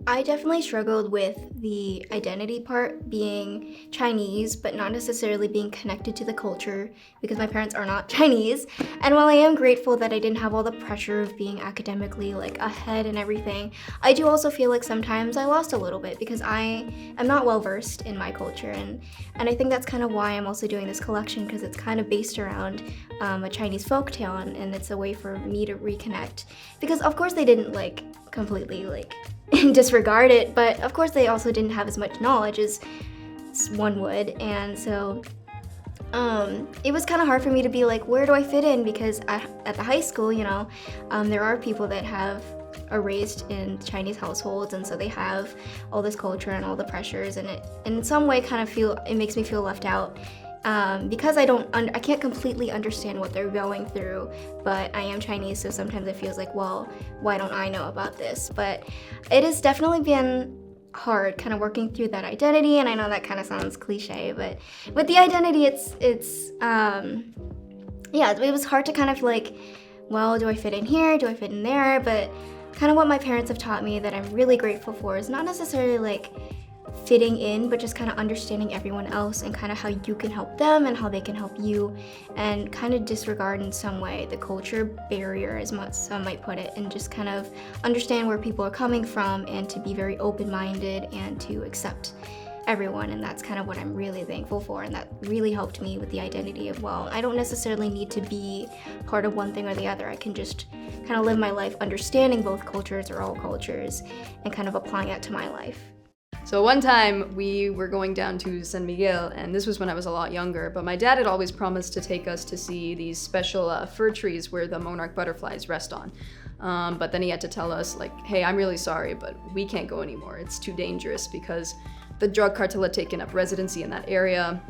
I definitely struggled with the identity part, being Chinese, but not necessarily being connected to the culture because my parents are not Chinese. And while I am grateful that I didn't have all the pressure of being academically like ahead and everything, I do also feel like sometimes I lost a little bit because I am not well versed in my culture. And I think that's kind of why I'm also doing this collection, because it's kind of based around a Chinese folktale, and it's a way for me to reconnect. Because of course they didn't like completely like disregard it, but of course they also didn't have as much knowledge as one would, and so it was kind of hard for me to be like, where do I fit in? Because at the high school, there are people that are raised in Chinese households, and so they have all this culture and all the pressures, and it in some way it makes me feel left out. Because I can't completely understand what they're going through, but I am Chinese, so sometimes it feels like, well, why don't I know about this? But it has definitely been hard kind of working through that identity, and I know that kind of sounds cliche, but with the identity, it was hard to kind of like, well, do I fit in here? Do I fit in there? But kind of what my parents have taught me that I'm really grateful for is not necessarily like fitting in, but just kind of understanding everyone else and kind of how you can help them and how they can help you, and kind of disregard in some way the culture barrier, as much some might put it, and just kind of understand where people are coming from and to be very open-minded and to accept everyone. And that's kind of what I'm really thankful for, and that really helped me with the identity of, well, I don't necessarily need to be part of one thing or the other. I can just kind of live my life understanding both cultures or all cultures and kind of applying that to my life. So one time we were going down to San Miguel, and this was when I was a lot younger, but my dad had always promised to take us to see these special fir trees where the monarch butterflies rest on. But then he had to tell us like, hey, I'm really sorry, but we can't go anymore. It's too dangerous because the drug cartel had taken up residency in that area.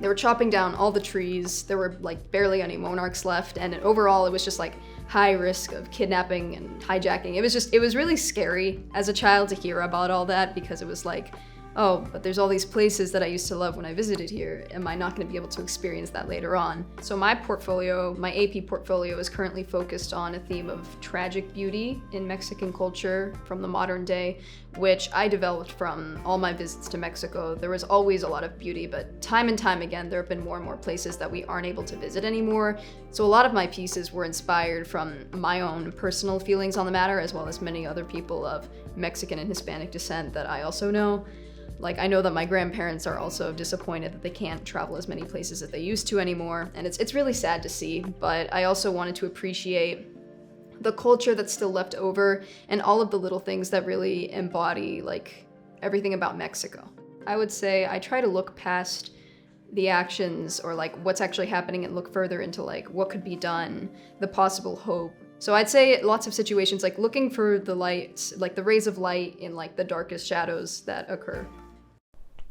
They were chopping down all the trees. There were like barely any monarchs left, and overall it was just like high risk of kidnapping and hijacking. It was really scary as a child to hear about all that, because it was like, oh, but there's all these places that I used to love when I visited here. Am I not going to be able to experience that later on? So my AP portfolio is currently focused on a theme of tragic beauty in Mexican culture from the modern day, which I developed from all my visits to Mexico. There was always a lot of beauty, but time and time again, there have been more and more places that we aren't able to visit anymore. So a lot of my pieces were inspired from my own personal feelings on the matter, as well as many other people of Mexican and Hispanic descent that I also know. Like, I know that my grandparents are also disappointed that they can't travel as many places as they used to anymore, and it's really sad to see, but I also wanted to appreciate the culture that's still left over and all of the little things that really embody like everything about Mexico. I would say I try to look past the actions or like what's actually happening and look further into like what could be done, the possible hope. So I'd say lots of situations like looking for the light, like the rays of light in like the darkest shadows that occur.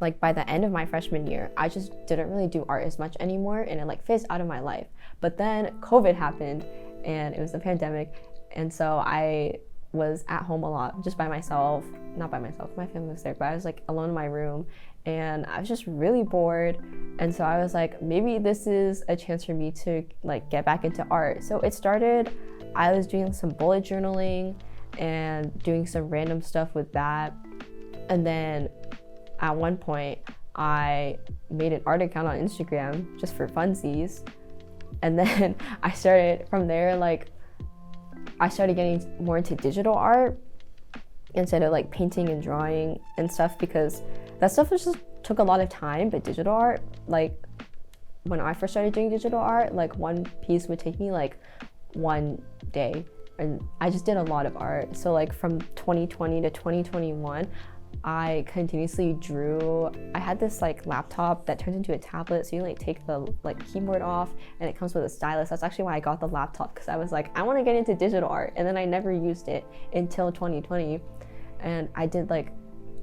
Like by the end of my freshman year, I just didn't really do art as much anymore, and it like phased out of my life. But then COVID happened, and it was the pandemic, and so I was at home a lot, just by myself. Not by myself, my family was there, but I was like alone in my room, and I was just really bored. And so I was like, maybe this is a chance for me to like get back into art. So it started, I was doing some bullet journaling and doing some random stuff with that. And then at one point, I made an art account on Instagram just for funsies. And then I started from there, like, I started getting more into digital art instead of like painting and drawing and stuff, because that stuff just took a lot of time. But digital art, like when I first started doing digital art, like one piece would take me like one day, and I just did a lot of art. So like from 2020 to 2021, I continuously drew. I had this like laptop that turns into a tablet, so you like take the like keyboard off and it comes with a stylus. That's actually why I got the laptop, because I was like, I want to get into digital art, and then I never used it until 2020. And I did like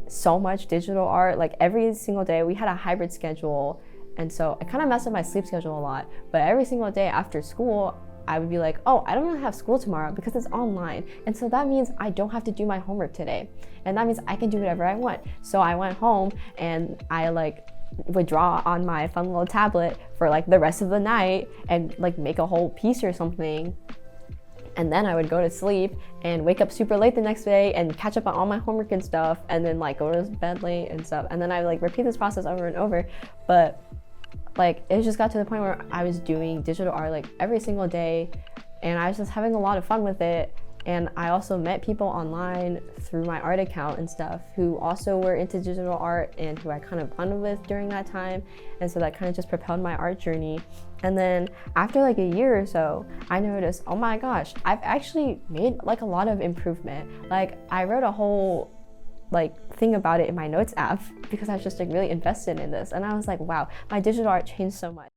so much digital art, like every single day. We had a hybrid schedule, and so I kind of messed up my sleep schedule a lot, but every single day after school I would be like, oh, I don't really have school tomorrow because it's online. And so that means I don't have to do my homework today. And that means I can do whatever I want. So I went home and I like would draw on my fun little tablet for like the rest of the night and like make a whole piece or something. And then I would go to sleep and wake up super late the next day and catch up on all my homework and stuff, and then like go to bed late and stuff. And then I would like repeat this process over and over. But like it just got to the point where I was doing digital art like every single day, and I was just having a lot of fun with it. And I also met people online through my art account and stuff who also were into digital art and who I kind of bonded with during that time. And so that kind of just propelled my art journey. And then after like a year or so, I noticed, oh my gosh, I've actually made like a lot of improvement. Like I wrote a whole like thing about it in my notes app because I was just like really invested in this. And I was like, wow, my digital art changed so much.